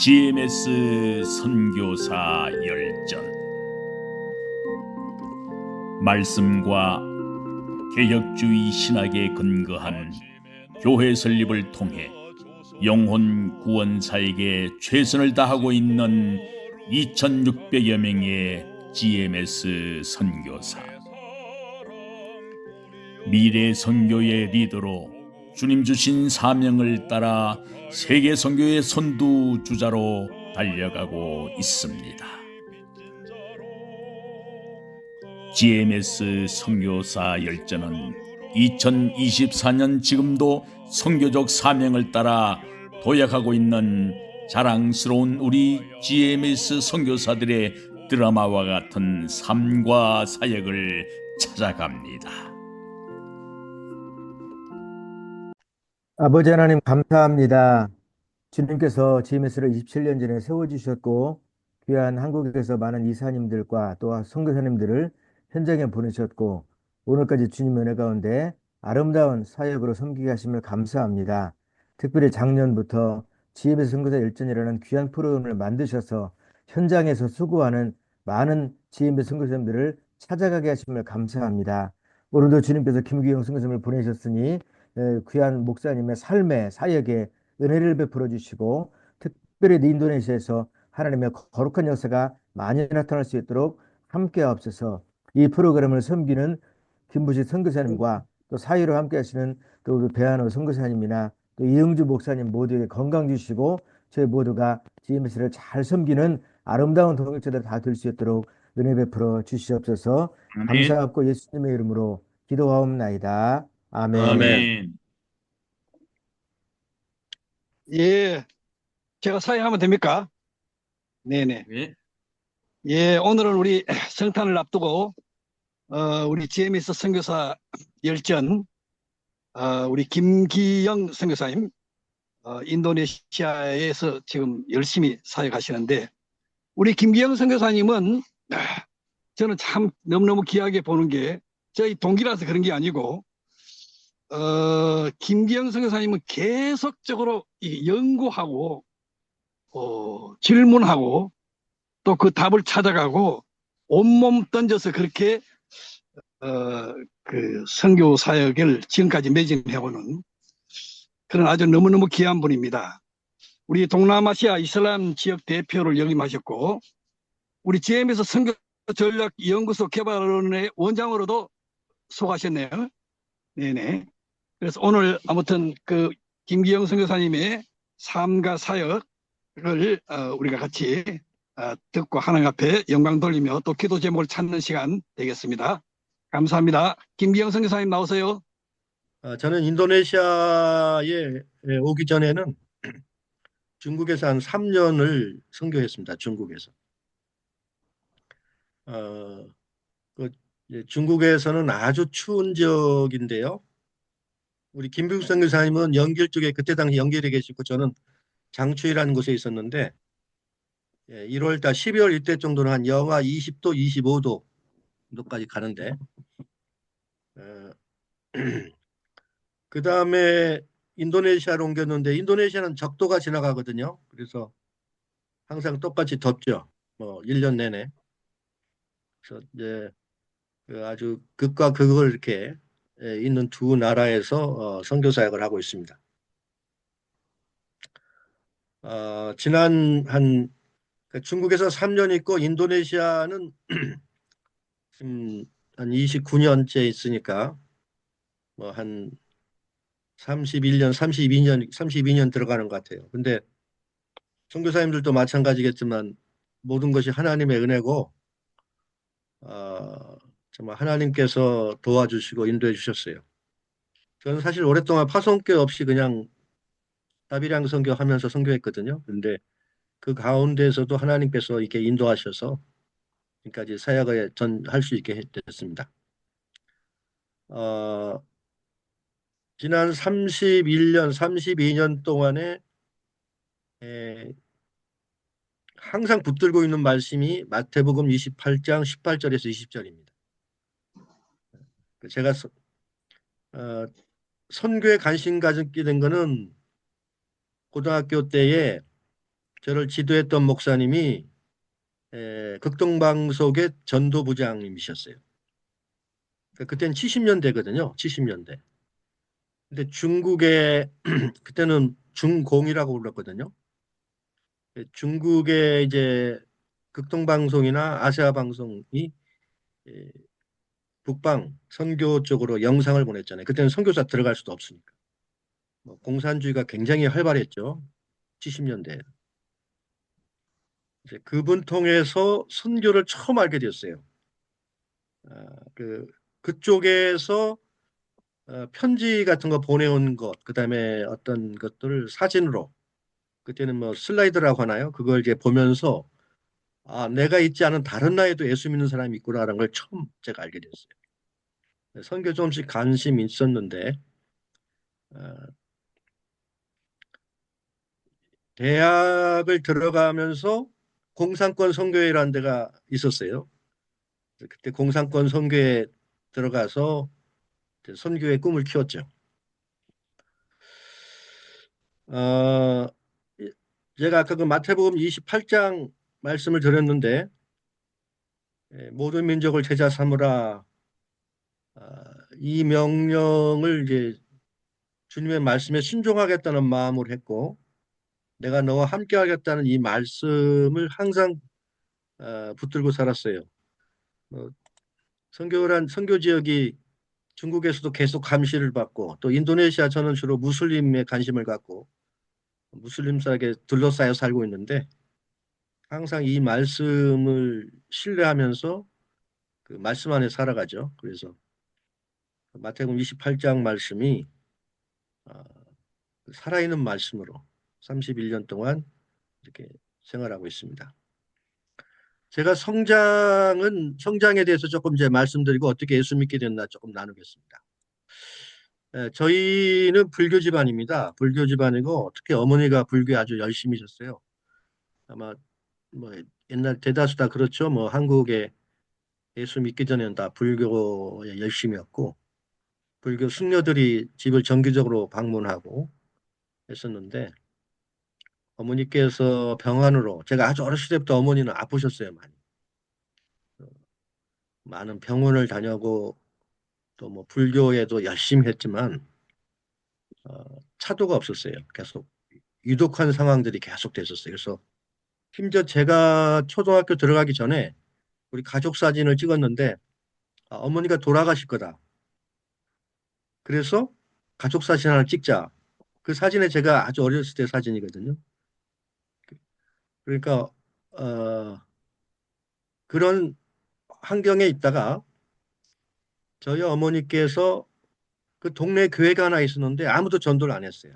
GMS 선교사 열전. 말씀과 개혁주의 신학에 근거한 교회 설립을 통해 영혼 구원사에게 최선을 다하고 있는 2600여 명의 GMS 선교사. 미래 선교의 리더로 주님 주신 사명을 따라 세계 선교의 선두주자로 달려가고 있습니다. GMS 선교사 열전은 2024년 지금도 선교적 사명을 따라 도약하고 있는 자랑스러운 우리 GMS 선교사들의 드라마와 같은 삶과 사역을 찾아갑니다. 아버지 하나님 감사합니다. 주님께서 GMS를 27년 전에 세워주셨고 귀한 한국에서 많은 이사님들과 또 선교사님들을 현장에 보내셨고 오늘까지 주님 은혜 가운데 아름다운 사역으로 섬기게 하심을 감사합니다. 특별히 작년부터 GMS 선교사 일전이라는 귀한 프로그램을 만드셔서 현장에서 수고하는 많은 GMS 선교사님들을 찾아가게 하심을 감사합니다. 오늘도 주님께서 김기영 선교사님을 보내셨으니 귀한 목사님의 삶의 사역에 은혜를 베풀어 주시고 특별히 인도네시아에서 하나님의 거룩한 역사가 많이 나타날 수 있도록 함께 하옵소서. 이 프로그램을 섬기는 김부식 선교사님과 또 사회로 함께 하시는 또 우리 배한호 선교사님이나 또 이영주 목사님 모두에게 건강 주시고 저희 모두가 GMS를 잘 섬기는 아름다운 동역자들 다 될 수 있도록 은혜 베풀어 주시옵소서. 아멘. 감사하고 예수님의 이름으로 기도하옵나이다. 아멘. 아멘. 예, 제가 사회하면 됩니까? 네네. 네. 예, 오늘은 우리 성탄을 앞두고 우리 GMS 선교사 열전 우리 김기영 선교사님 인도네시아에서 지금 열심히 사역하시는데 우리 김기영 선교사님은 저는 참 너무너무 귀하게 보는 게 저희 동기라서 그런 게 아니고 김기영 선교사님은 계속적으로 연구하고 질문하고 또 그 답을 찾아가고 온몸 던져서 그렇게 그 선교 사역을 지금까지 매진해오는 그런 아주 너무너무 귀한 분입니다. 우리 동남아시아 이슬람 지역 대표를 역임하셨고 우리 GM에서 선교 전략 연구소 개발원의 원장으로도 소하셨네요. 네네. 그래서 오늘 아무튼 그 김기영 선교사님의 삶과 사역을 우리가 같이 듣고 하나님 앞에 영광 돌리며 또 기도 제목을 찾는 시간 되겠습니다. 감사합니다. 김기영 선교사님 나오세요. 저는 인도네시아에 오기 전에는 중국에서 한 3년을 선교했습니다. 중국에서. 중국에서는 아주 추운 지역인데요. 우리 김병수 선교사님은 연길 쪽에 그때 당시 연길에 계시고 저는 장추이라는 곳에 있었는데 1월달 12월 이때 정도는 한 영하 20도 25도까지 가는데 그 다음에 인도네시아로 옮겼는데 인도네시아는 적도가 지나가거든요. 그래서 항상 똑같이 덥죠. 뭐 1년 내내. 그래서 이제 아주 극과 극을 이렇게 있는 두 나라에서 선교 사역을 하고 있습니다. 지난 중국에서 3년 있고 인도네시아는 한 29년째 있으니까 뭐 한 32년 들어가는 것 같아요. 근데 선교사님들도 마찬가지겠지만 모든 것이 하나님의 은혜고 정말 하나님께서 도와주시고 인도해 주셨어요. 저는 사실 오랫동안 파송교 없이 그냥 다비량 선교하면서 선교했거든요. 근데 그 가운데서도 하나님께서 이렇게 인도하셔서 지금까지 사역을 할 수 있게 됐습니다. 지난 31년, 32년 동안에 항상 붙들고 있는 말씀이 마태복음 28장 18절에서 20절입니다. 제가 선교에 관심 가지게 된 거는 고등학교 때에 저를 지도했던 목사님이 극동방송의 전도부장님이셨어요. 그때는 70년대거든요. 70년대. 근데 중국에 그때는 중공이라고 불렀거든요. 중국의 이제 극동방송이나 아시아 방송이 예, 북방 선교 쪽으로 영상을 보냈잖아요. 그때는 선교사 들어갈 수도 없으니까. 뭐 공산주의가 굉장히 활발했죠. 70년대. 이제 그분 통해서 선교를 처음 알게 되었어요. 아, 그쪽에서 편지 같은 거 보내온 것, 그다음에 어떤 것들을 사진으로 그때는 뭐 슬라이드라고 하나요? 그걸 이제 보면서 아, 내가 있지 않은 다른 나라에도 예수 믿는 사람이 있구나라는 걸 처음 제가 알게 됐어요. 선교 조금씩 관심이 있었는데 어, 대학을 들어가면서 공산권 선교회라는 데가 있었어요. 그때 공산권 선교회에 들어가서 선교의 꿈을 키웠죠. 어, 제가 아까 그 마태복음 28장 말씀을 드렸는데 모든 민족을 제자 삼으라 이 명령을 이제 주님의 말씀에 순종하겠다는 마음으로 했고 내가 너와 함께 하겠다는 이 말씀을 항상 붙들고 살았어요. 어, 선교 지역이 중국에서도 계속 감시를 받고 또 인도네시아 저는 주로 무슬림에 관심을 갖고 무슬림사에게 둘러싸여 살고 있는데 항상 이 말씀을 신뢰하면서 그 말씀 안에 살아가죠. 그래서 마태복음 28장 말씀이 어, 살아있는 말씀으로 31년 동안 이렇게 생활하고 있습니다. 제가 성장에 대해서 조금 이제 말씀드리고 어떻게 예수 믿게 됐나 조금 나누겠습니다. 저희는 불교 집안입니다. 불교 집안이고 특히 어머니가 불교에 아주 열심히셨어요. 아마 뭐 옛날 대다수 다 그렇죠. 뭐 한국에 예수 믿기 전에는 다 불교에 열심이었고 불교 숙녀들이 집을 정기적으로 방문하고 했었는데 어머니께서 병환으로 제가 아주 어렸을 때부터 어머니는 아프셨어요. 많이. 많은 병원을 다녀고 또 뭐 불교에도 열심히 했지만 차도가 없었어요. 계속 유독한 상황들이 계속 됐었어요. 그래서 심지어 제가 초등학교 들어가기 전에 우리 가족 사진을 찍었는데 어머니가 돌아가실 거다. 그래서 가족 사진 하나 찍자. 그 사진에 제가 아주 어렸을 때 사진이거든요. 그러니까 그런 환경에 있다가 저희 어머니께서 그 동네 교회가 하나 있었는데 아무도 전도를 안 했어요.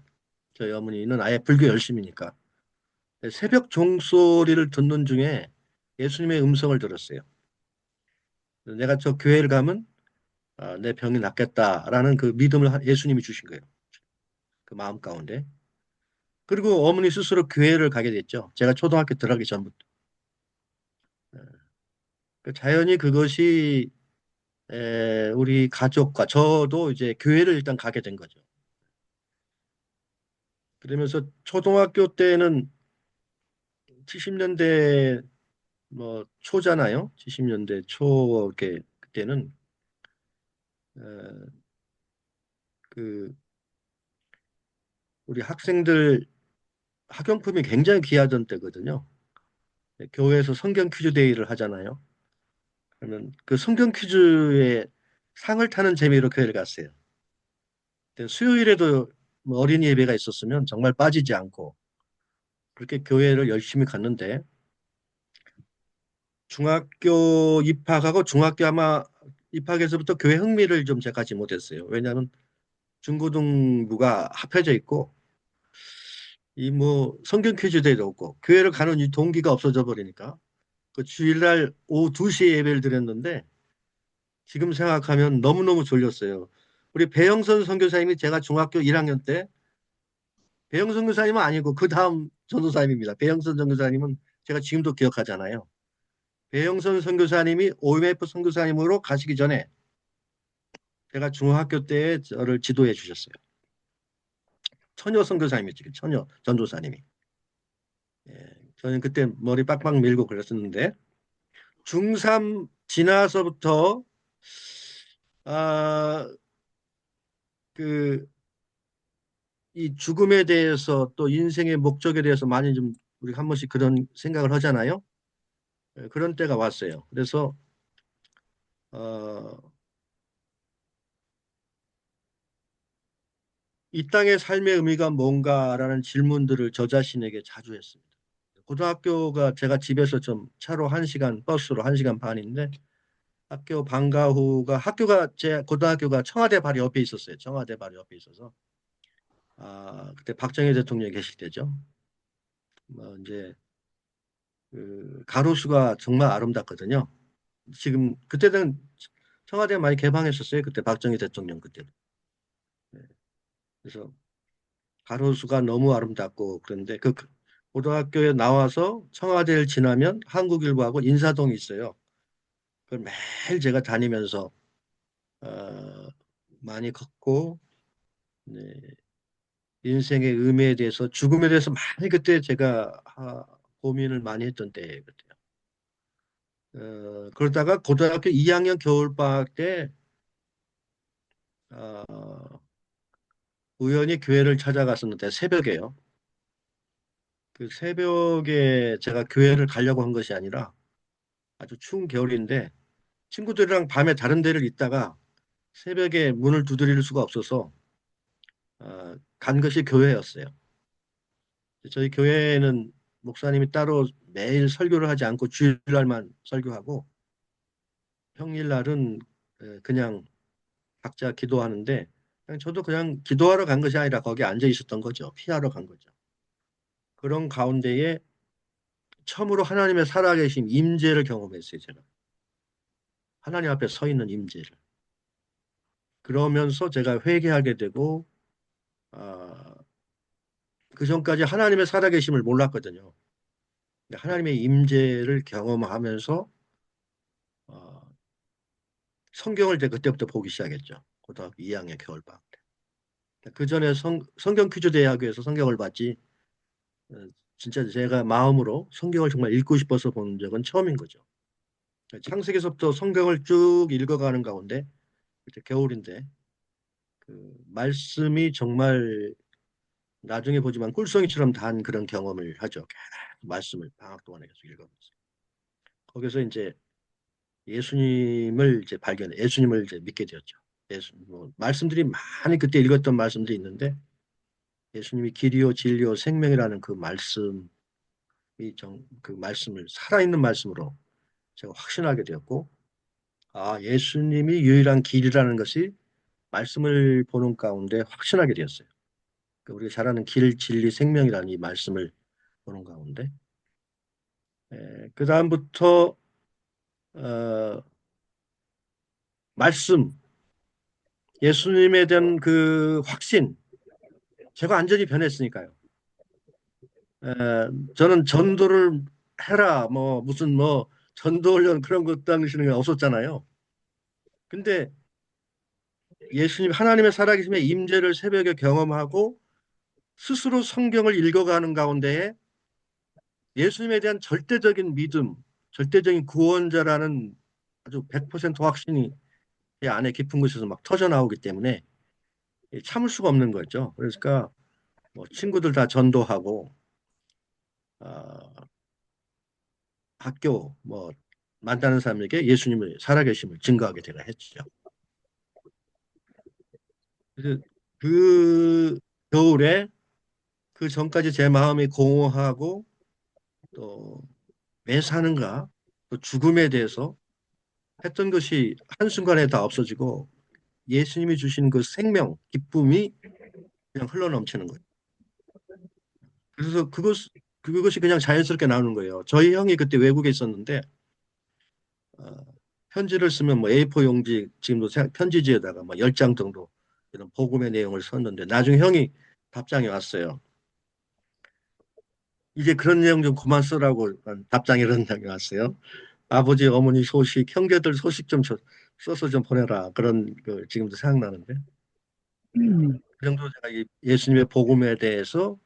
저희 어머니는 아예 불교 열심이니까. 새벽 종소리를 듣는 중에 예수님의 음성을 들었어요. 내가 저 교회를 가면 내 병이 낫겠다라는 그 믿음을 예수님이 주신 거예요. 그 마음 가운데. 그리고 어머니 스스로 교회를 가게 됐죠. 제가 초등학교 들어가기 전부터. 자연히 그것이 우리 가족과 저도 이제 교회를 일단 가게 된 거죠. 그러면서 초등학교 때는 70년대 뭐 초잖아요. 70년대 초 이렇게 그때는 어, 그 우리 학생들 학용품이 굉장히 귀하던 때거든요. 교회에서 성경 퀴즈 데이를 하잖아요. 그러면 그 성경 퀴즈에 상을 타는 재미로 교회를 갔어요. 근데 수요일에도 뭐 어린이 예배가 있었으면 정말 빠지지 않고 그렇게 교회를 열심히 갔는데 중학교 입학하고 중학교 아마 입학해서부터 교회 흥미를 좀 제가 갖지 못했어요. 왜냐하면 중고등부가 합해져 있고 이 뭐 성경 퀴즈 대회도 없고 교회를 가는 이 동기가 없어져 버리니까 그 주일날 오후 2시에 예배를 드렸는데 지금 생각하면 너무너무 졸렸어요. 우리 배영선 선교사님이 제가 중학교 1학년 때 배영선 선교사님은 아니고 그 다음 전도사님입니다. 배영선 선교사님은 제가 지금도 기억하잖아요. 배영선 선교사님이 OMF 선교사님으로 가시기 전에 제가 중학교 때 저를 지도해 주셨어요. 처녀 선교사님이죠. 처녀 전도사님이. 예, 저는 그때 머리 빡빡 밀고 그랬었는데 중3 지나서부터 아, 그 이 죽음에 대해서 또 인생의 목적에 대해서 많이 좀 우리 한 번씩 그런 생각을 하잖아요. 그런 때가 왔어요. 그래서 어, 이 땅의 삶의 의미가 뭔가라는 질문들을 저 자신에게 자주 했습니다. 고등학교가 제가 집에서 좀 차로 1시간, 버스로 1시간 반인데 학교 방과 후가 학교가 제 고등학교가 청와대 바로 옆에 있었어요. 청와대 바로 옆에 있어서 그때 박정희 대통령이 계실 때죠. 뭐 이제 그 가로수가 정말 아름답거든요. 지금 그때는 청와대 많이 개방했었어요. 그때 박정희 대통령 그때. 네. 그래서 가로수가 너무 아름답고 그런데 그 고등학교에 나와서 청와대를 지나면 한국일보하고 인사동이 있어요. 그걸 매일 제가 다니면서 어, 많이 걷고 네, 인생의 의미에 대해서 죽음에 대해서 많이 그때 제가 고민을 많이 했던 때예요. 그때요. 그러다가 고등학교 2학년 겨울방학 때 어, 우연히 교회를 찾아갔었는데 새벽에요. 그 새벽에 제가 교회를 가려고 한 것이 아니라 아주 추운 겨울인데 친구들이랑 밤에 다른 데를 있다가 새벽에 문을 두드릴 수가 없어서 간 것이 교회였어요. 저희 교회는 목사님이 따로 매일 설교를 하지 않고 주일날만 설교하고 평일날은 그냥 각자 기도하는데 그냥 저도 그냥 기도하러 간 것이 아니라 거기 앉아 있었던 거죠. 피하러 간 거죠. 그런 가운데에 처음으로 하나님의 살아계신 임재를 경험했어요. 제가 하나님 앞에 서 있는 임재를. 그러면서 제가 회개하게 되고 아, 그 전까지 하나님의 살아계심을 몰랐거든요. 하나님의 임재를 경험하면서 어, 성경을 이제 그때부터 보기 시작했죠. 고등학교 2학년 겨울방학 때. 그 전에 성경 퀴즈 대학교에서 성경을 봤지 어, 진짜 제가 마음으로 성경을 정말 읽고 싶어서 본 적은 처음인 거죠. 창세기서부터 성경을 쭉 읽어가는 가운데 그때 겨울인데 그 말씀이 정말 나중에 보지만 꿀송이처럼 단 그런 경험을 하죠. 계속 말씀을 방학 동안에 계속 읽어보면서 거기서 이제 예수님을 이제 예수님을 이제 믿게 되었죠. 뭐 말씀들이 많이 그때 읽었던 말씀들이 있는데 예수님이 길이요 진리요 생명이라는 그 말씀이 그 말씀을 살아있는 말씀으로 제가 확신하게 되었고 예수님이 유일한 길이라는 것이 말씀을 보는 가운데 확신하게 되었어요. 우리가 잘 아는 길, 진리, 생명이라는 이 말씀을 보는 가운데 그 다음부터 말씀, 예수님에 대한 그 확신, 제가 완전히 변했으니까요. 저는 전도를 해라, 뭐 무슨 뭐 전도훈련 그런 것 당시는 없었잖아요. 근데 예수님 하나님의 살아계심의 임재를 새벽에 경험하고 스스로 성경을 읽어가는 가운데에 예수님에 대한 절대적인 믿음, 절대적인 구원자라는 아주 100% 확신이 제 안에 깊은 곳에서 막 터져 나오기 때문에 참을 수가 없는 거죠. 그러니까 뭐 친구들 다 전도하고 어, 학교 뭐 만나는 사람에게 예수님을 살아계심을 증거하게 제가 했죠. 그래서 그 겨울에 그 전까지 제 마음이 공허하고 또 왜 사는가 또 죽음에 대해서 했던 것이 한순간에 다 없어지고 예수님이 주신 그 생명, 기쁨이 그냥 흘러넘치는 거예요. 그래서 그것이 그냥 자연스럽게 나오는 거예요. 저희 형이 그때 외국에 있었는데 어, 편지를 쓰면 뭐 A4 용지 지금도 편지지에다가 뭐 10장 정도 이런 복음의 내용을 썼는데 나중에 형이 답장이 왔어요. 이제 그런 내용 좀 그만 쓰라고 답장이 이런 장이 왔어요. 아버지, 어머니 소식, 형제들 소식 좀 써서 좀 보내라. 그런 그 지금도 생각나는데 그 정도 제가 이 예수님의 복음에 대해서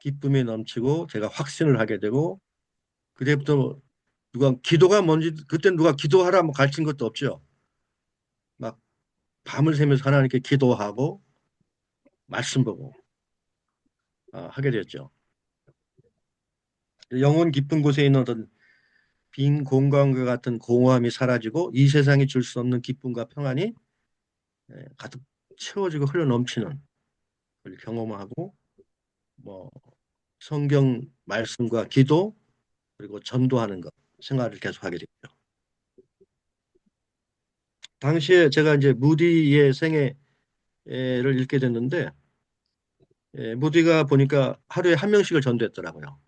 기쁨이 넘치고 제가 확신을 하게 되고 그때부터 누가 기도가 뭔지 그때 누가 기도하라 뭐 가르친 것도 없죠. 막 밤을 새면서 하나님께 기도하고 말씀 보고 하게 됐죠. 영혼 깊은 곳에 있는 어떤 빈 공간과 같은 공허함이 사라지고 이 세상이 줄 수 없는 기쁨과 평안이 가득 채워지고 흘러 넘치는 걸 경험하고 뭐 성경 말씀과 기도 그리고 전도하는 것 생활을 계속하게 됐죠. 당시에 제가 이제 무디의 생애를 읽게 됐는데 무디가 보니까 하루에 한 명씩을 전도했더라고요.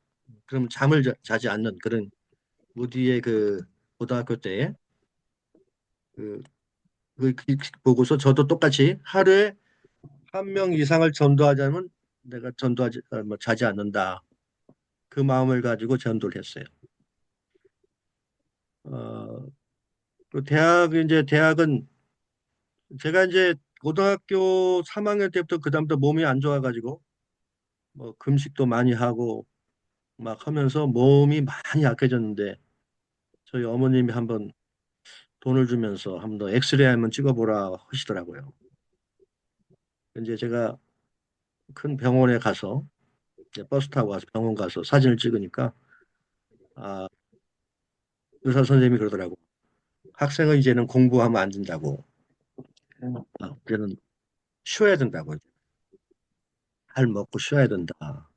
그럼 잠을 자지 않는 그런 무디의 그 고등학교 때에 그, 보고서 저도 똑같이 하루에 한 명 이상을 전도하자면 내가 전도하지 뭐 자지 않는다. 그 마음을 가지고 전도를 했어요. 그 대학은 제가 이제 고등학교 3학년 때부터 그다음부터 몸이 안 좋아가지고 뭐 금식도 많이 하고 막 하면서 몸이 많이 약해졌는데 저희 어머님이 한번 돈을 주면서 한번 엑스레이 한번 찍어보라 하시더라고요. 이제 제가 큰 병원에 가서 이제 버스 타고 가서 병원 가서 사진을 찍으니까 아, 의사 선생님이 그러더라고. 학생은 이제는 공부하면 안 된다고. 이제는 쉬어야 된다고. 잘 먹고 쉬어야 된다.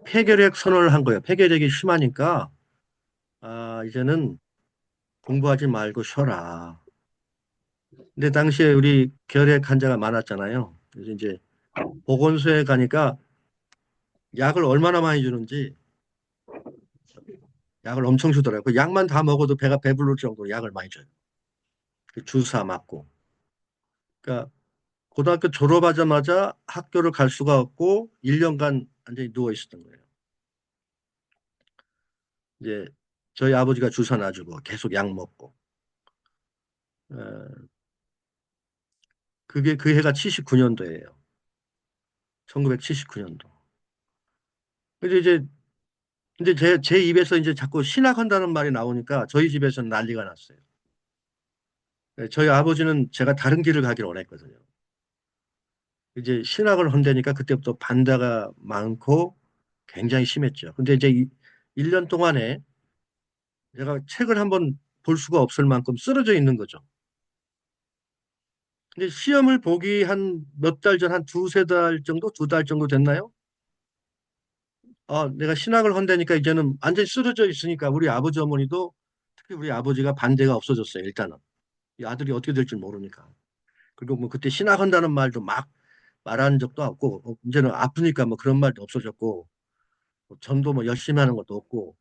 폐결핵 선언을 한 거예요. 폐결핵이 심하니까 이제는 공부하지 말고 쉬어라. 근데 당시에 우리 결핵 환자가 많았잖아요. 그래서 이제 보건소에 가니까 약을 얼마나 많이 주는지 약을 엄청 주더라고요. 그 약만 다 먹어도 배가 배부를 정도로 약을 많이 줘요. 그 주사 맞고. 그러니까 고등학교 졸업하자마자 학교를 갈 수가 없고 1년간 완전히 누워 있었던 거예요. 이제 저희 아버지가 주사 놔주고 계속 약 먹고. 어, 그게 그 해가 79년도예요. 1979년도. 근데 제 입에서 이제 자꾸 신학한다는 말이 나오니까 저희 집에서는 난리가 났어요. 저희 아버지는 제가 다른 길을 가기를 원했거든요. 이제 신학을 한다니까 그때부터 반대가 많고 굉장히 심했죠. 근데 이제 1년 동안에 제가 책을 한번 볼 수가 없을 만큼 쓰러져 있는 거죠. 근데 시험을 보기 한 몇 달 전, 한 두세 달 정도, 2달 정도 됐나요? 내가 신학을 한다니까 이제는 완전히 쓰러져 있으니까 우리 아버지 어머니도 특히 우리 아버지가 반대가 없어졌어요. 일단은 이 아들이 어떻게 될지 모르니까. 그리고 뭐 그때 신학한다는 말도 막 말한 적도 없고 이제는 아프니까 뭐 그런 말도 없어졌고 뭐 전도 뭐 열심히 하는 것도 없고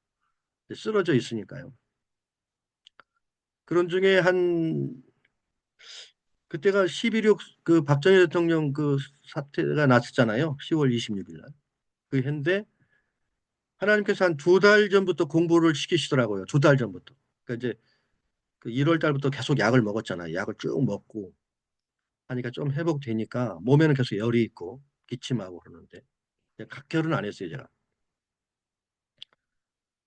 쓰러져 있으니까요. 그런 중에 그때가 11.6 그 박정희 대통령 그 사태가 났었잖아요. 10월 26일 날. 그 해인데 하나님께서 한 2달 전부터 공부를 시키시더라고요. 2달 전부터. 그러니까 이제 그 1월 달부터 계속 약을 먹었잖아요. 약을 쭉 먹고 하니까 좀 회복되니까 몸에는 계속 열이 있고 기침하고 그러는데 각혈은 안 했어요, 제가.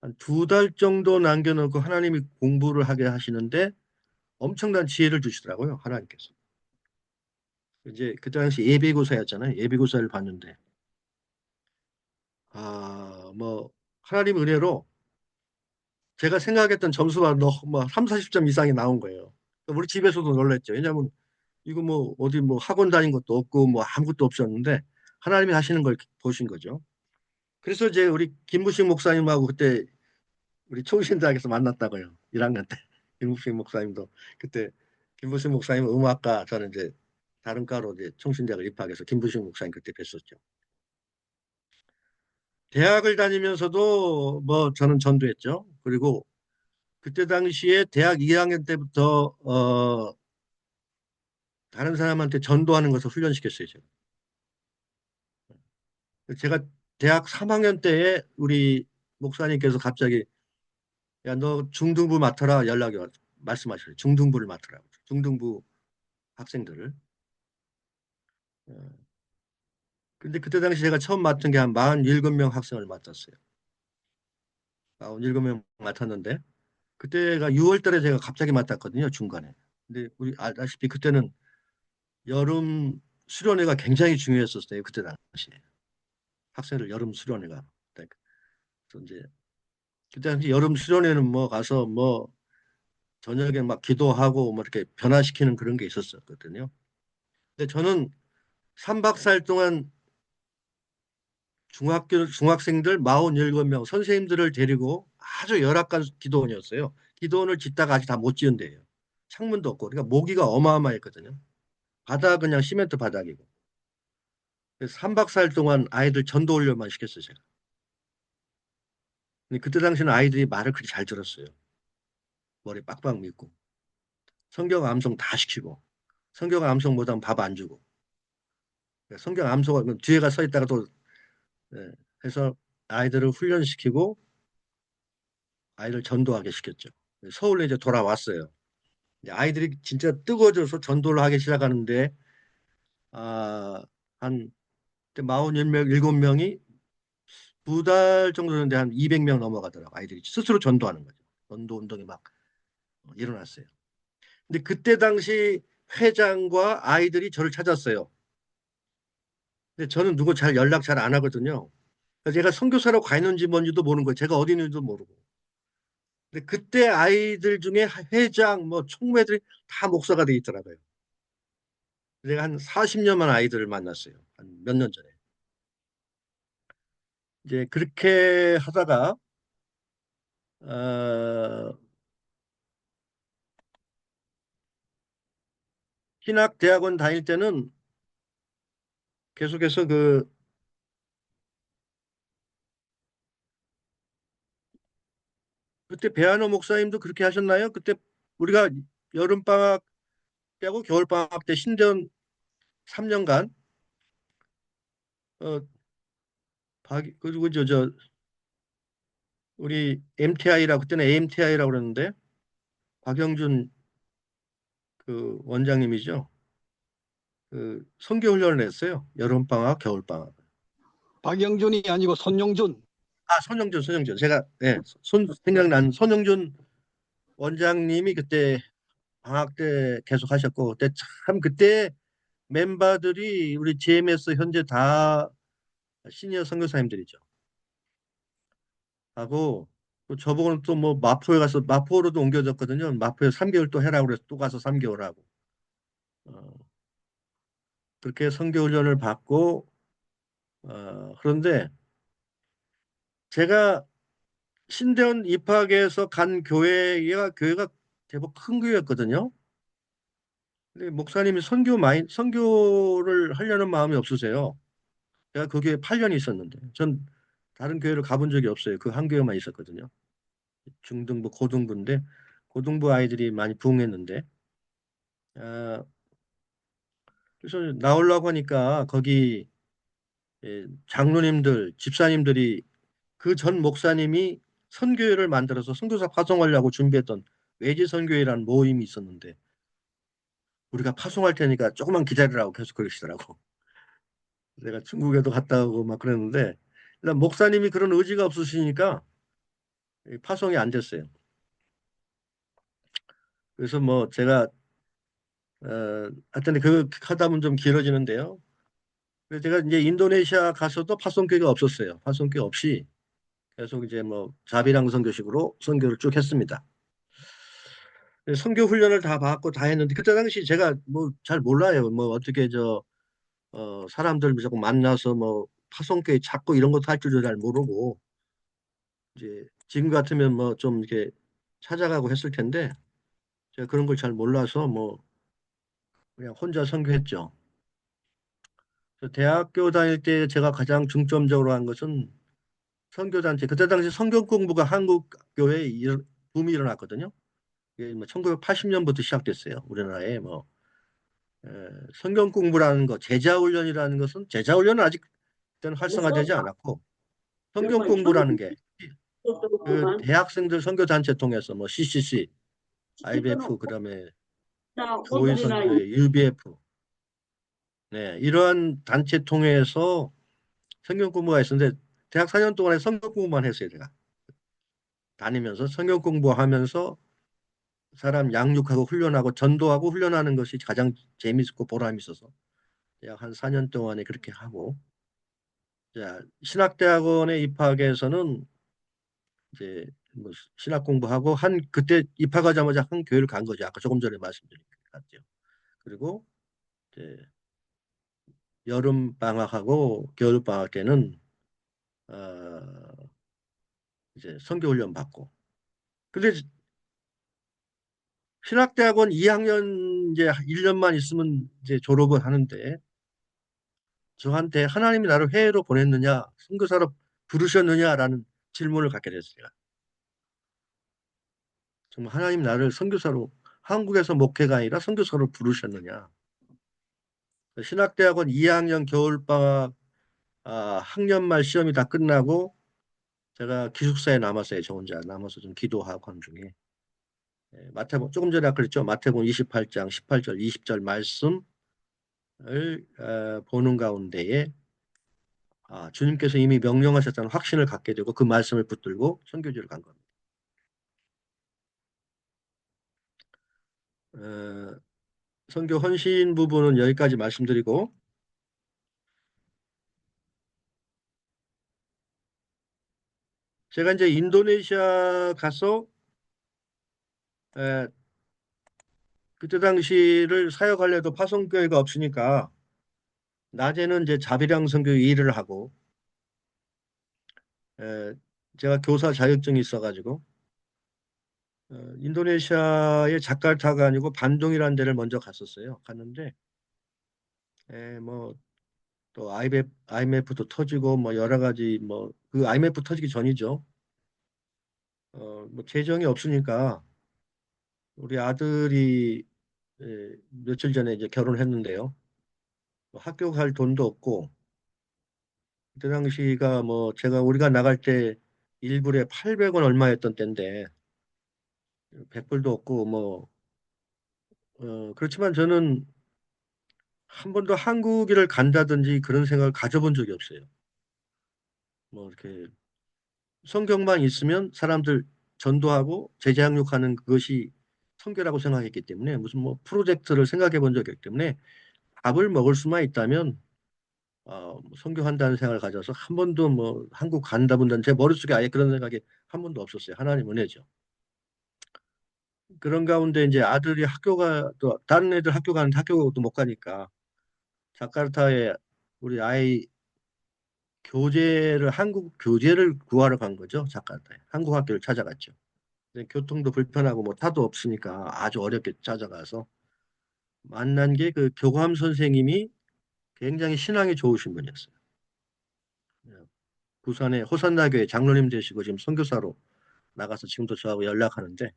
한 2달 정도 남겨놓고 하나님이 공부를 하게 하시는데 엄청난 지혜를 주시더라고요, 하나님께서. 이제 그때 당시 예비고사였잖아요. 예비고사를 봤는데 뭐 하나님 은혜로 제가 생각했던 점수가 뭐 3, 40점 이상이 나온 거예요. 우리 집에서도 놀랐죠. 왜냐하면 이거 뭐 어디 뭐 학원 다닌 것도 없고 뭐 아무것도 없었는데 하나님이 하시는 걸 보신 거죠. 그래서 이제 우리 김부식 목사님하고 그때 우리 총신대학에서 만났다고요. 1학년 때 김부식 목사님도 그때 김부식 목사님 음악과 저는 이제 다른 과로 이제 총신대학을 입학해서 김부식 목사님 그때 뵀었죠. 대학을 다니면서도 뭐 저는 전도했죠. 그리고 그때 당시에 대학 2학년 때부터 다른 사람한테 전도하는 것을 훈련시켰어요. 제가 대학 3학년 때에 우리 목사님께서 갑자기 야, 너 중등부 맡아라 연락이 말씀하셨어요. 중등부를 맡으라고. 중등부 학생들을. 어, 근데 그때 당시 제가 처음 맡은 게 한 47명 학생을 맡았어요. 47명 맡았는데 그때가 6월 달에 제가 갑자기 맡았거든요, 중간에. 근데 우리 알다시피 그때는 여름 수련회가 굉장히 중요했었어요, 그때 당시에. 학생들 여름 수련회가. 그래서 이제 그때 당시 여름 수련회는 뭐 가서 뭐 저녁에 막 기도하고 뭐 이렇게 변화시키는 그런 게 있었거든요. 근데 저는 3박 4일 동안 중학생들 47명 선생님들을 데리고 아주 열악한 기도원이었어요. 기도원을 짓다가 아직 다 못 지은 데예요. 창문도 없고. 그러니까 모기가 어마어마했거든요. 바닥 그냥 시멘트 바닥이고. 그래서 3박 4일 동안 아이들 전도 훈련만 시켰어요, 제가. 근데 그때 당시는 아이들이 말을 그렇게 잘 들었어요. 머리 빡빡 믿고. 성경 암송 다 시키고. 성경 암송 못하면 밥 안 주고. 성경 암송 뒤에가 서 있다가 또 해서 아이들을 훈련시키고 아이들 전도하게 시켰죠. 서울에 이제 돌아왔어요. 이제 아이들이 진짜 뜨거워져서 전도를 하기 시작하는데 한 47명이 2달 정도 되는데 한 200명 넘어가더라고. 아이들이 스스로 전도하는 거죠. 전도 운동이 막 일어났어요. 근데 그때 당시 회장과 아이들이 저를 찾았어요. 근데 저는 누구 잘 연락 잘 안 하거든요. 그래서 제가 선교사라고 가 있는지 뭔지도 모르는 거예요. 제가 어디 있는지도 모르고. 근데 그때 아이들 중에 회장, 뭐 총무애들이 다 목사가 돼 있더라고요. 제가 한 40년만 아이들을 만났어요. 한 몇 년 전에. 이제 그렇게 하다가 어, 신학대학원 다닐 때는 계속해서 그때 배한호 목사님도 그렇게 하셨나요? 그때 우리가 여름방학 때하고 겨울방학 때 신대원 3년간 어, 그리고 우리 MTI라고 그때는 AMTI라고 그러는데 박영준 그 원장님이죠. 그 선교훈련을 했어요. 여름방학, 겨울방학. 박영준이 아니고 손용준. 손영준. 제가 생각난 손영준 원장님이 그때 방학 때 계속 하셨고 그때 참 그때 멤버들이 우리 GMS 현재 다 시니어 선교사님들이죠. 하고 또 저보고는 또 뭐 마포에 가서 마포로도 옮겨졌거든요. 마포에 3개월 또 해라고 그래서 또 가서 3개월 하고 어, 그렇게 선교훈련을 받고 그런데 제가 신대원 입학해서 간 교회가 대부분 큰 교회였거든요. 근데 목사님이 선교를 하려는 마음이 없으세요. 제가 거기에 8년 있었는데 전 다른 교회를 가본 적이 없어요. 그 한 교회만 있었거든요. 중등부, 고등부인데 고등부 아이들이 많이 부흥했는데 아, 그래서 나오려고 하니까 거기 장로님들, 집사님들이 그 전 목사님이 선교회를 만들어서 선교사 파송하려고 준비했던 외지 선교회라는 모임이 있었는데 우리가 파송할 테니까 조금만 기다리라고 계속 그러시더라고. 내가 중국에도 갔다 오고 막 그랬는데 일단 목사님이 그런 의지가 없으시니까 파송이 안 됐어요. 그래서 뭐 제가 하여튼 그 하다 보면 좀 길어지는데요. 그래서 제가 이제 인도네시아 가서도 파송교회가 없었어요. 파송교회 없이 계속 이제 뭐 자비랑 선교식으로 선교를 쭉 했습니다. 선교 훈련을 다 받고 다 했는데 그때 당시 제가 뭐 잘 몰라요. 뭐 어떻게 사람들 자꾸 만나서 뭐 파송교회 찾고 이런 것도 할 줄도 잘 모르고 이제 지금 같으면 뭐 좀 이렇게 찾아가고 했을 텐데 제가 그런 걸 잘 몰라서 뭐 그냥 혼자 선교했죠. 그래서 대학교 다닐 때 제가 가장 중점적으로 한 것은 선교단체. 그때 당시 성경 공부가 한국 교회에 붐이 일어났거든요. 이게 뭐 1980년부터 시작됐어요. 우리나라에 뭐 성경 공부라는 거, 제자훈련이라는 것은 제자훈련은 아직 그때는 활성화되지 않았고 성경 공부라는 게 그 대학생들 선교단체 통해서 뭐 CCC, IBF 그다음에 교회 선교회, UBF 네, 이러한 단체 통해서 성경 공부가 있었는데 대학 4년 동안에 성경 공부만 했어요. 제가 다니면서 성경 공부하면서 사람 양육하고 훈련하고 전도하고 훈련하는 것이 가장 재미있고 보람이 있어서 약 한 4년 동안에 그렇게 하고, 자, 신학대학원에 입학해서는 이제 뭐 신학 공부하고 그때 입학하자마자 한 교회를 간 거죠. 아까 조금 전에 말씀드린 것 같아요. 그리고 이제 여름 방학하고 겨울 방학 때는 이제 선교 훈련 받고. 근데 신학대학원 2학년 이제 1년만 있으면 이제 졸업을 하는데 저한테 하나님이 나를 해외로 보냈느냐, 선교사로 부르셨느냐라는 질문을 갖게 됐어요. 정말 하나님 나를 선교사로 한국에서 목회가 아니라 선교사로 부르셨느냐. 신학대학원 2학년 겨울방학 학년 말 시험이 다 끝나고 제가 기숙사에 남았어요. 저 혼자 남아서 좀 기도하고 한 중에 마태복음 조금 전에 아까 그랬죠. 마태복음 28장 18절 20절 말씀을 보는 가운데에 주님께서 이미 명령하셨다는 확신을 갖게 되고 그 말씀을 붙들고 선교지를 간 겁니다. 선교 헌신 부분은 여기까지 말씀드리고 제가 이제 인도네시아 가서 그때 당시를 사역하려도 파송교회가 없으니까 낮에는 이제 자비랑 선교 일을 하고 제가 교사 자격증이 있어가지고 인도네시아의 자카르타가 아니고 반동이라는 데를 먼저 갔었어요. 갔는데 뭐 또 IMF도 터지고 뭐 여러 가지 뭐 그 IMF 터지기 전이죠. 뭐 재정이 없으니까 우리 아들이 며칠 전에 이제 결혼했는데요. 학교 갈 돈도 없고 그때 당시가 뭐 우리가 나갈 때 1불에 800원 얼마였던 때인데 100불도 없고 뭐 그렇지만 저는 한 번도 한국을 간다든지 그런 생각을 가져본 적이 없어요. 뭐 이렇게 성경만 있으면 사람들 전도하고 제자양육하는 그것이 선교라고 생각했기 때문에 무슨 뭐 프로젝트를 생각해 본 적이 없기 때문에 밥을 먹을 수만 있다면 뭐 선교한다는 생각을 가져서 한 번도 뭐 한국 간다 본다는 제 머릿속에 아예 그런 생각이 한 번도 없었어요. 하나님 은혜죠. 그런 가운데 이제 아들이 학교가 또 다른 애들 학교 가는데 학교도 못 가니까 자카르타에 우리 아이 한국 교재를 구하러 간 거죠. 자카르타에. 한국 학교를 찾아갔죠. 근데 교통도 불편하고 뭐 차도 없으니까 아주 어렵게 찾아가서 만난 게 그 교감 선생님이 굉장히 신앙이 좋으신 분이었어요. 부산의 호산나교회 장로님 되시고 지금 선교사로 나가서 지금도 저하고 연락하는데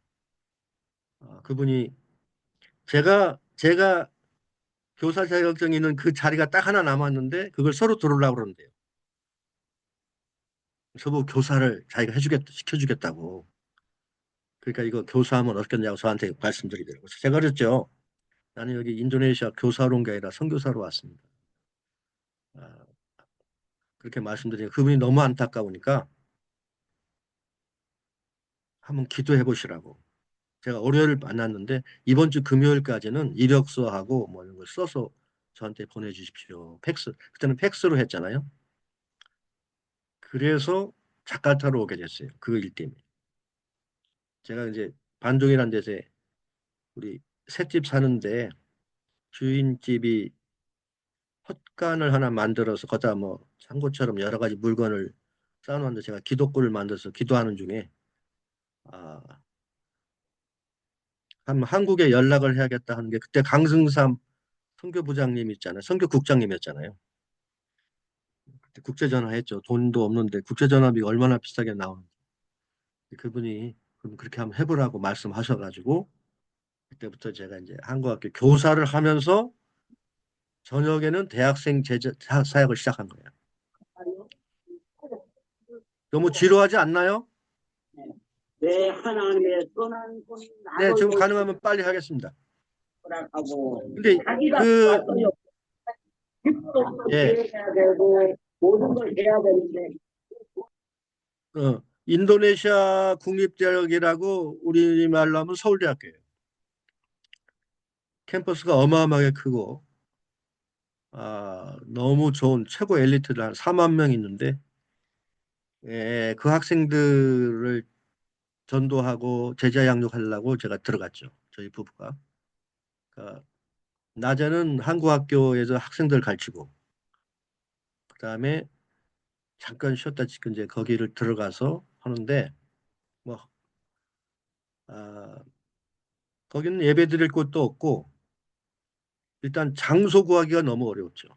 그분이 제가 교사 자격증이 있는 그 자리가 딱 하나 남았는데 그걸 서로 들으려고 그러는데요. 저보고 교사를 자기가 시켜주겠다고. 그러니까 이거 교사하면 어떻겠냐고 저한테 말씀드리더라고요. 제가 그랬죠. 나는 여기 인도네시아 교사로 온 게 아니라 선교사로 왔습니다. 그렇게 말씀드리니까 그분이 너무 안타까우니까 한번 기도해 보시라고. 제가 월요일 만났는데 이번 주 금요일까지는 이력서하고 뭐 이런 걸 써서 저한테 보내주십시오. 그때는 팩스로 했잖아요. 그래서 자카르타로 오게 됐어요. 그 일 때문에. 제가 이제 반동이라는 데서 우리 셋집 사는데 주인집이 헛간을 하나 만들어서 거기다 뭐 창고처럼 여러 가지 물건을 쌓아놓는데 제가 기도굴을 만들어서 기도하는 중에 한국에 연락을 해야겠다 하는 게 그때 강승삼 선교부장님 있잖아요. 선교국장님이었잖아요. 그때 국제전화했죠. 돈도 없는데 국제전화비가 얼마나 비싸게 나오는지. 그분이 그럼 그렇게 한번 해보라고 말씀하셔가지고 그때부터 제가 이제 한국학교 교사를 하면서 저녁에는 대학생 사역을 시작한 거예요. 너무 지루하지 않나요? 네, 하나님의 떠난 분 네, 지금 가능하면 빨리 하겠습니다. 하고 근데 자기가 그 왔어요. 예. 해야 되고 모든 걸 해야 되는데 인도네시아 국립대학이라고 우리말로 하면 서울대학교예요. 캠퍼스가 어마어마하게 크고 너무 좋은 최고 엘리트들 한 4만 명 있는데 그 학생들을 전도하고 제자 양육하려고 제가 들어갔죠. 저희 부부가. 그러니까 낮에는 한국 학교에서 학생들 가르치고 그다음에 잠깐 쉬었다 지금 이제 거기를 들어가서 하는데 뭐 거기는 예배 드릴 곳도 없고 일단 장소 구하기가 너무 어려웠죠.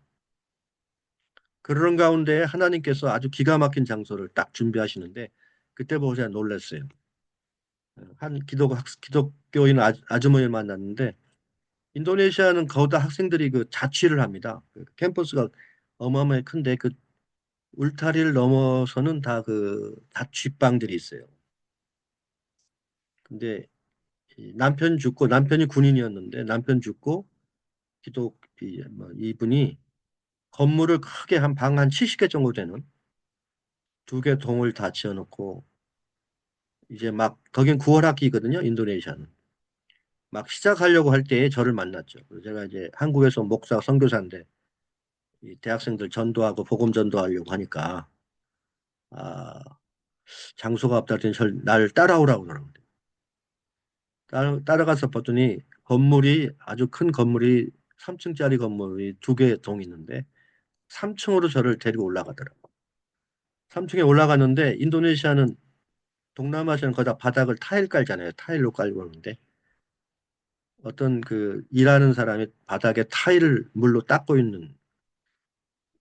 그런 가운데 하나님께서 아주 기가 막힌 장소를 딱 준비하시는데 그때 보고 제가 놀랐어요. 한 기독교인 아주머니를 만났는데 인도네시아는 거기다 학생들이 그 자취를 합니다. 그 캠퍼스가 어마어마하게 큰데 그 울타리를 넘어서는 다 그 자취방들이 있어요. 근데 이 남편 죽고 남편이 군인이었는데 남편 죽고 이분이 건물을 크게 한 방 한 70개 정도 되는 두 개 동을 다 지어놓고 이제 막 거긴 9월 학기거든요. 인도네시아는. 막 시작하려고 할 때에 저를 만났죠. 그래서 제가 이제 한국에서 목사 선교사인데 이 대학생들 전도하고 복음 전도하려고 하니까 아, 장소가 없다 했더니 나를 따라오라고 그러는 거예요. 따라가서 봤더니 건물이 아주 큰 건물이 3층짜리 건물이 두 개 동 있는데 3층으로 저를 데리고 올라가더라고요. 3층에 올라갔는데 인도네시아는 동남아시아는 거의 다 바닥을 타일 깔잖아요. 타일로 깔고 오는데 어떤 그 일하는 사람이 바닥에 타일을 물로 닦고 있는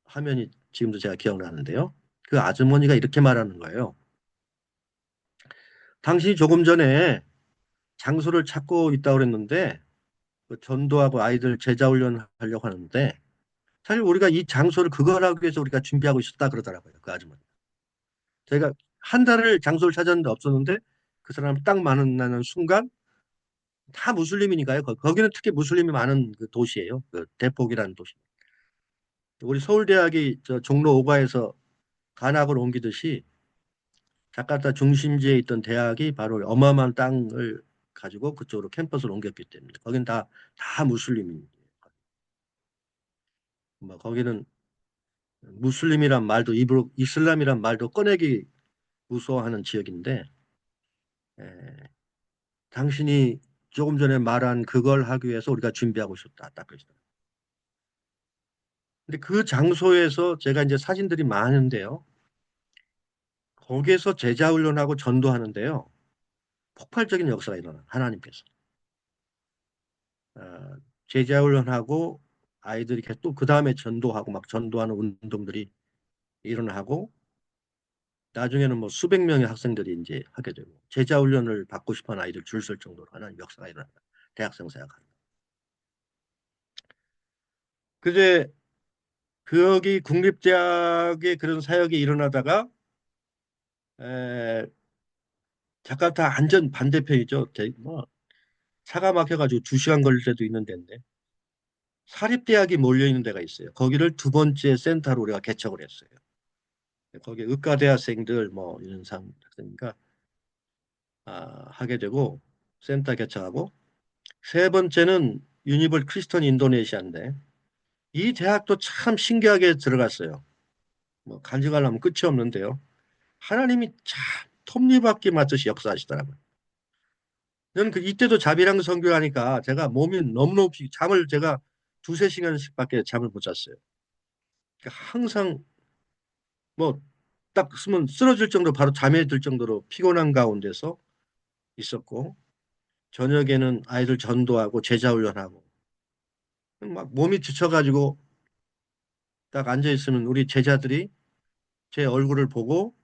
화면이 지금도 제가 기억나는데요. 그 아주머니가 이렇게 말하는 거예요. 당신이 조금 전에 장소를 찾고 있다고 그랬는데 그 전도하고 아이들 제자 훈련하려고 하는데 사실 우리가 이 장소를 그걸 하기 위해서 우리가 준비하고 있었다 그러더라고요. 그 아주머니. 제가 한 달을 장소를 찾았는데 없었는데 그 사람 딱 만나는 순간 다 무슬림이니까요. 거기는 특히 무슬림이 많은 그 도시예요. 그 대폭이라는 도시. 우리 서울대학이 저 종로 5가에서 관악을 옮기듯이 자카르타 중심지에 있던 대학이 바로 어마어마한 땅을 가지고 그쪽으로 캠퍼스를 옮겼기 때문에 거긴 다 무슬림이에요. 뭐 거기는 무슬림이란 말도 입으로 이슬람이란 말도 꺼내기 무서워하는 지역인데 당신이 조금 전에 말한 그걸 하기 위해서 우리가 준비하고 있었다. 딱 그러시더라고요. 근데 그 장소에서 제가 이제 사진들이 많은데요. 거기에서 제자 훈련하고 전도하는데요. 폭발적인 역사가 일어나 하나님께서. 제자 훈련하고 아이들이 또 그 다음에 전도하고 막 전도하는 운동들이 일어나고 나중에는 뭐 수백 명의 학생들이 이제 하게 되고 제자 훈련을 받고 싶어하는 아이들 줄 설 정도로 하나님 역사가 일어난다. 대학생 사역하는. 그제 거기 국립대학에 그런 사역이 일어나다가 자카르타 완전 반대편이죠. 뭐 차가 막혀가지고 2시간 걸릴 때도 있는 데인데 사립대학이 몰려있는 데가 있어요. 거기를 두 번째 센터로 우리가 개척을 했어요. 거기에 의과대학생들 뭐 이런 학생이니까 하게 되고 센터 개척하고 세 번째는 유니벌 크리스턴 인도네시아인데 이 대학도 참 신기하게 들어갔어요. 뭐 간증하려면 끝이 없는데요. 하나님이 참 톱니바퀴 맞듯이 역사하시더라고요. 저는 이때도 자비랑 선교하니까 제가 몸이 너무너무 잠을 제가 2~3시간씩밖에 잠을 못 잤어요. 그러니까 항상 뭐 딱 쓰면 쓰러질 정도로 바로 잠에 들 정도로 피곤한 가운데서 있었고 저녁에는 아이들 전도하고 제자 훈련하고 막 몸이 지쳐가지고 딱 앉아 있으면 우리 제자들이 제 얼굴을 보고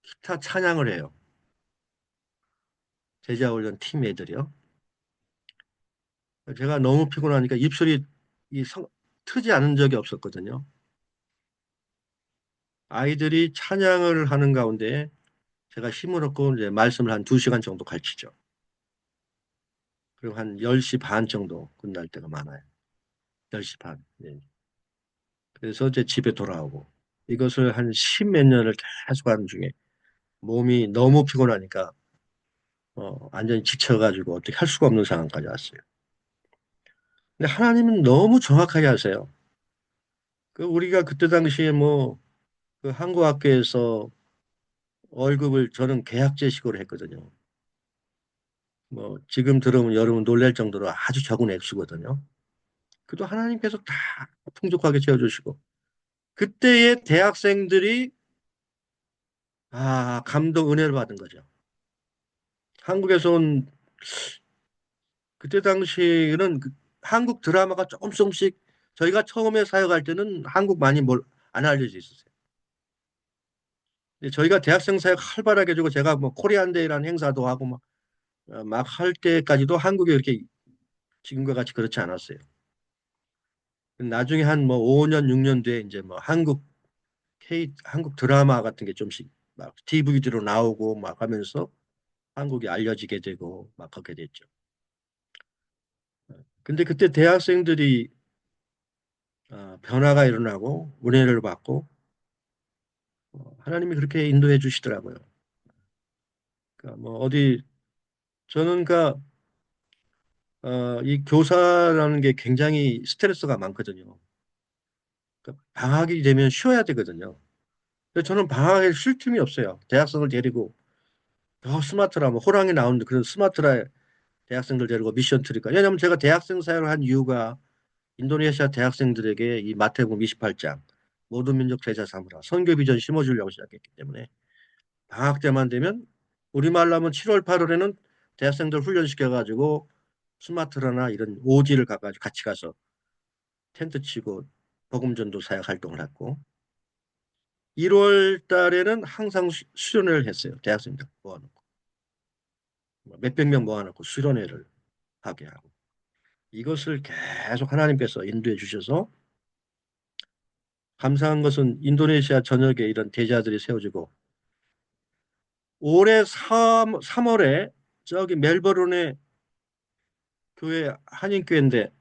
기타 찬양을 해요. 제자 훈련 팀 애들이요. 제가 너무 피곤하니까 입술이 트지 않은 적이 없었거든요. 아이들이 찬양을 하는 가운데 제가 힘을 얻고 이제 말씀을 한 2시간 정도 가르치죠. 그리고 한 10시 반 정도 끝날 때가 많아요. 10시 반. 네. 그래서 이제 집에 돌아오고 이것을 한 10몇 년을 계속 하는 중에 몸이 너무 피곤하니까 완전히 지쳐가지고 어떻게 할 수가 없는 상황까지 왔어요. 근데 하나님은 너무 정확하게 하세요. 그 우리가 그때 당시에 뭐 그 한국 학교에서 월급을 저는 계약제식으로 했거든요. 뭐 지금 들으면 여러분 놀랄 정도로 아주 적은 액수거든요. 그래도 하나님께서 다 풍족하게 채워주시고 그때의 대학생들이 감동 은혜를 받은 거죠. 한국에서 온 그때 당시에는 한국 드라마가 조금씩 저희가 처음에 사역할 때는 한국 많이 안 알려져 있었어요. 근데 저희가 대학생 사역 활발하게 해주고 제가 뭐 코리안데이라는 행사도 하고 막 할 때까지도 한국에 이렇게 지금과 같이 그렇지 않았어요. 나중에 한 뭐 5년, 6년 뒤에 이제 뭐 한국 드라마 같은 게 좀씩 막 DVD로 나오고 막 하면서 한국이 알려지게 되고 막 그렇게 됐죠. 근데 그때 대학생들이 변화가 일어나고 은혜를 받고 하나님이 그렇게 인도해 주시더라고요. 그러니까 뭐 어디 저는 이 교사라는 게 굉장히 스트레스가 많거든요. 그러니까 방학이 되면 쉬어야 되거든요. 근데 저는 방학에 쉴 틈이 없어요. 대학생을 데리고 스마트라 뭐 호랑이 나오는데 그런 스마트라 대학생들 데리고 미션 트리까. 왜냐하면 제가 대학생 사역을 한 이유가 인도네시아 대학생들에게 이 마태복음 28장 모든 민족 제자 삼으라 선교 비전 심어주려고 시작했기 때문에 방학 때만 되면 우리말로 하면 7월 8월에는 대학생들 훈련시켜가지고 스마트라나 이런 오지를 가가지고 같이 가서 텐트 치고 복음전도 사역 활동을 했고 1월 달에는 항상 수련회를 했어요. 대학생들 모아놓고 몇백 명 모아놓고 수련회를 하게 하고 이것을 계속 하나님께서 인도해 주셔서 감사한 것은 인도네시아 전역에 이런 대자들이 세워지고 올해 3월에 저기 멜버른의 교회 한인교회인데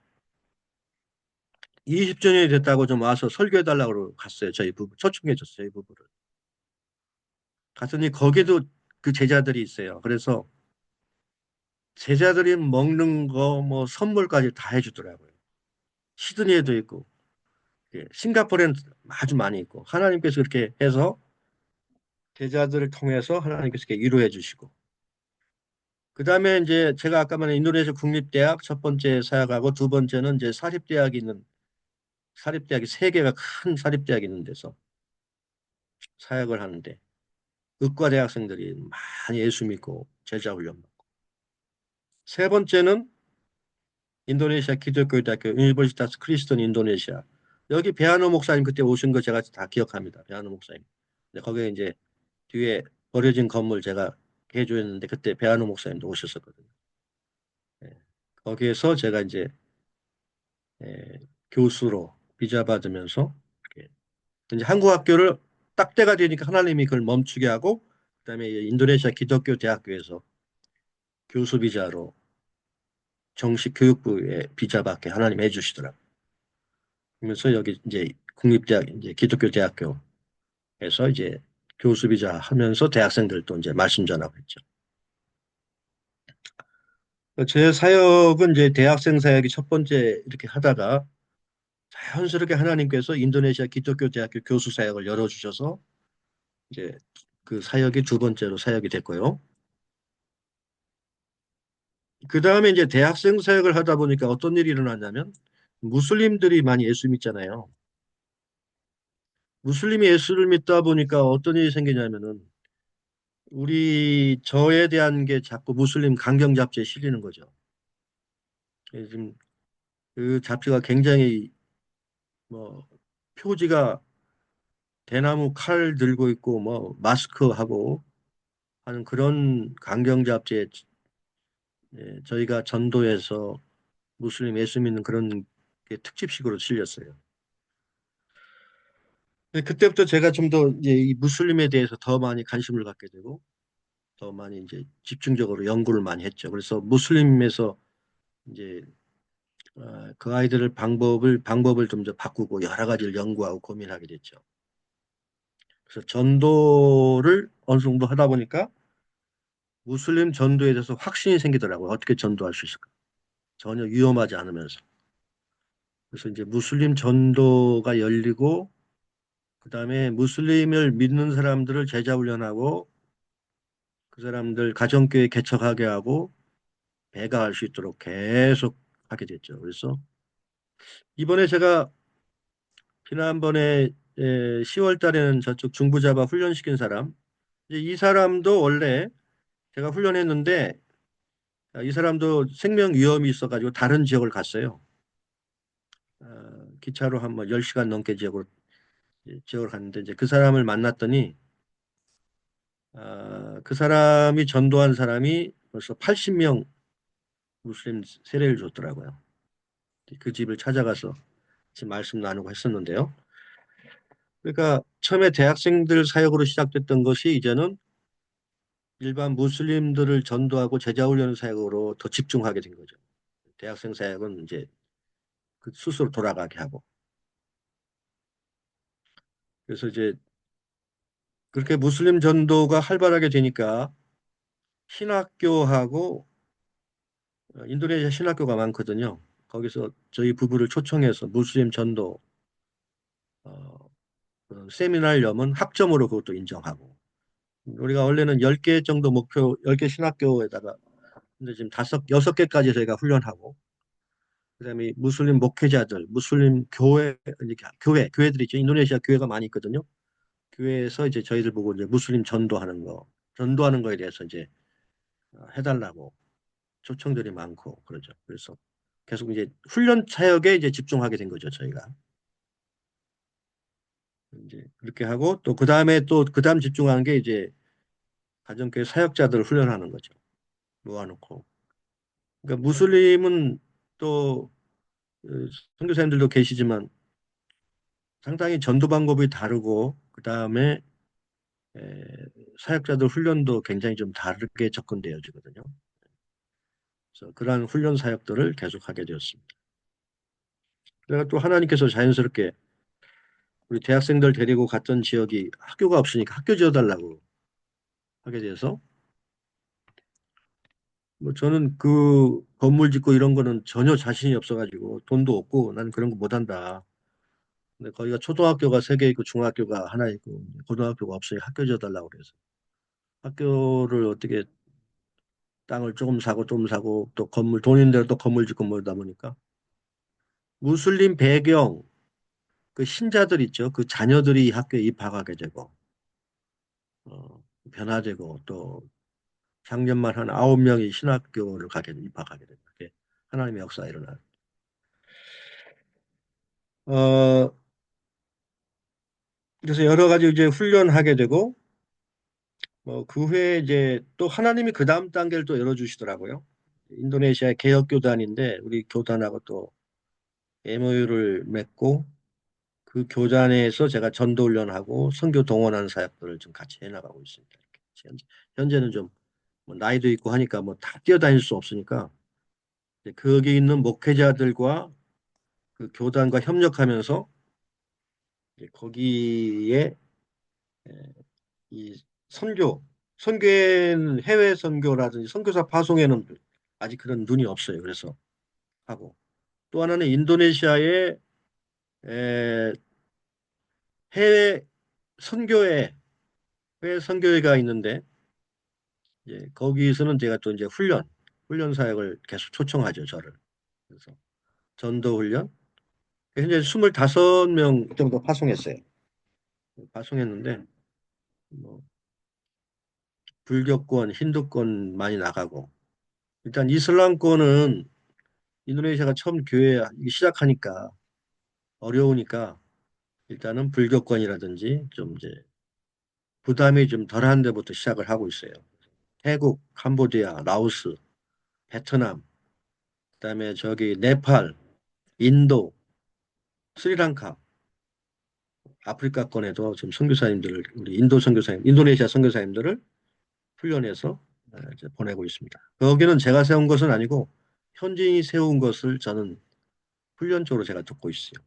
20주년이 됐다고 좀 와서 설교해달라고 갔어요. 저희 부부 초청해줬어요. 저희 부부를. 갔더니 거기도 그 제자들이 있어요. 그래서 제자들이 먹는 거 뭐 선물까지 다 해주더라고요. 시드니에도 있고 싱가포르에는 아주 많이 있고 하나님께서 그렇게 해서 제자들을 통해서 하나님께서 이렇게 위로해 주시고 그 다음에 이제 제가 아까 말한 인도네시아 국립대학 첫 번째 사역하고 두 번째는 이제 사립대학이 세 개가 큰 사립대학이 있는 데서 사역을 하는데 의과 대학생들이 많이 예수 믿고 제자 훈련 받고 세 번째는 인도네시아 기독교 대학교 유니버시타스 크리스톤 인도네시아 여기 배한호 목사님 그때 오신 거 제가 다 기억합니다. 배한호 목사님. 근데 거기에 이제 뒤에 버려진 건물 제가 해줬는데 그때 배한호 목사님도 오셨었거든요. 거기에서 제가 이제 교수로 비자 받으면서 이제 한국 학교를 딱 때가 되니까 하나님이 그걸 멈추게 하고 그다음에 인도네시아 기독교 대학교에서 교수 비자로 정식 교육부에 비자 받게 하나님 해주시더라고요. 그러면서 여기 이제 국립대학 이제 기독교 대학교에서 이제 교수 비자 하면서 대학생들도 이제 말씀 전하고 했죠. 제 사역은 이제 대학생 사역이 첫 번째 이렇게 하다가 자연스럽게 하나님께서 인도네시아 기독교 대학교 교수 사역을 열어주셔서 이제 그 사역이 두 번째로 사역이 됐고요. 그 다음에 이제 대학생 사역을 하다 보니까 어떤 일이 일어났냐면 무슬림들이 많이 예수 믿잖아요. 무슬림이 예수를 믿다 보니까 어떤 일이 생기냐면은 저에 대한 게 자꾸 무슬림 강경 잡지에 실리는 거죠. 지금 그 잡지가 굉장히 뭐 표지가 대나무 칼 들고 있고 뭐 마스크 하고 하는 그런 강경 잡지에 저희가 전도해서 무슬림 예수 믿는 그런 게 특집식으로 실렸어요. 그때부터 제가 좀 더 이제 이 무슬림에 대해서 더 많이 관심을 갖게 되고 더 많이 이제 집중적으로 연구를 많이 했죠. 그래서 무슬림에서 이제 그 아이들을 방법을 좀 더 바꾸고 여러 가지를 연구하고 고민하게 됐죠. 그래서 전도를 어느 정도 하다 보니까 무슬림 전도에 대해서 확신이 생기더라고요. 어떻게 전도할 수 있을까? 전혀 위험하지 않으면서. 그래서 이제 무슬림 전도가 열리고 그다음에 무슬림을 믿는 사람들을 제자 훈련하고 그 사람들 가정교회 개척하게 하고 배가할 수 있도록 계속 하게 됐죠. 그래서 이번에 제가 지난번에 10월 달에는 저쪽 중부자바 훈련시킨 사람, 이제 이 사람도 원래 제가 훈련했는데 이 사람도 생명 위험이 있어가지고 다른 지역을 갔어요. 기차로 한 뭐 10시간 넘게 지역을 갔는데 이제 그 사람을 만났더니 그 사람이 전도한 사람이 벌써 80명 무슬림 세례를 줬더라고요. 그 집을 찾아가서 지금 말씀 나누고 했었는데요. 그러니까 처음에 대학생들 사역으로 시작됐던 것이 이제는 일반 무슬림들을 전도하고 제자 훈련 사역으로 더 집중하게 된 거죠. 대학생 사역은 이제 그 스스로 돌아가게 하고. 그래서 이제 그렇게 무슬림 전도가 활발하게 되니까 신학교하고 인도네시아 신학교가 많거든요. 거기서 저희 부부를 초청해서 무슬림 전도 그런 세미나를 여면 학점으로 그것도 인정하고. 우리가 원래는 10개 정도 목표, 10개 신학교에다가 근데 지금 6개까지 저희가 훈련하고 그다음에 무슬림 목회자들, 무슬림 교회들이 있죠. 인도네시아 교회가 많이 있거든요. 교회에서 이제 저희들 보고 이제 무슬림 전도하는 거에 대해서 이제 해달라고 초청들이 많고 그러죠. 그래서 계속 이제 훈련 사역에 이제 집중하게 된 거죠, 저희가. 이제 그렇게 하고 또 그다음 집중하는 게 이제 가정교회 사역자들을 훈련하는 거죠. 모아놓고. 그러니까 무슬림은 또 선교사님들도 계시지만 상당히 전도 방법이 다르고 그다음에 사역자들 훈련도 굉장히 좀 다르게 접근되어지거든요. 그래서 그러한 훈련 사역들을 계속하게 되었습니다. 그래서 또 하나님께서 자연스럽게 우리 대학생들 데리고 갔던 지역이 학교가 없으니까 학교 지어달라고 하게 돼서 뭐 저는 그 건물 짓고 이런 거는 전혀 자신이 없어가지고 돈도 없고 나는 그런 거 못한다. 근데 거기가 초등학교가 3개 있고 중학교가 하나 있고 고등학교가 없으니 학교 지어달라고 그래서 학교를 어떻게 땅을 조금 사고 또 건물 돈 있는 대로 또 건물 짓고 뭐다 보니까 무슬림 배경 그 신자들 있죠. 그 자녀들이 학교에 입학하게 되고 변화되고 또 작년만 한 9명이 신학교를 입학하게 되고 그게 하나님의 역사가 일어나요. 그래서 여러 가지 이제 훈련하게 되고 그 후에 이제 또 하나님이 그 다음 단계를 또 열어주시더라고요. 인도네시아의 개혁교단인데 우리 교단하고 또 MOU를 맺고 그 교단에서 제가 전도 훈련하고 선교 동원하는 사역들을 좀 같이 해나가고 있습니다. 현재는 좀뭐 나이도 있고 하니까 뭐 다 뛰어다닐 수 없으니까 거기 있는 목회자들과 그 교단과 협력하면서 거기에 이 선교에는 해외 선교라든지 선교사 파송에는 아직 그런 눈이 없어요. 그래서 하고 또 하나는 인도네시아의 해외 선교회가 있는데 거기서는 제가 또 이제 훈련 사역을 계속 초청하죠, 저를. 그래서 전도 훈련 현재 25명 정도 파송했어요. 파송했는데 뭐 불교권, 힌두권 많이 나가고 일단 이슬람권은 인도네시아가 처음 교회 시작하니까 어려우니까 일단은 불교권이라든지 좀 이제 부담이 좀 덜한 데부터 시작을 하고 있어요. 태국, 캄보디아, 라오스, 베트남, 그다음에 저기 네팔, 인도, 스리랑카, 아프리카권에도 지금 선교사님들을 우리 인도네시아 선교사님들을 훈련해서 이제 보내고 있습니다. 거기는 제가 세운 것은 아니고 현지인이 세운 것을 저는 훈련 쪽으로 제가 듣고 있어요.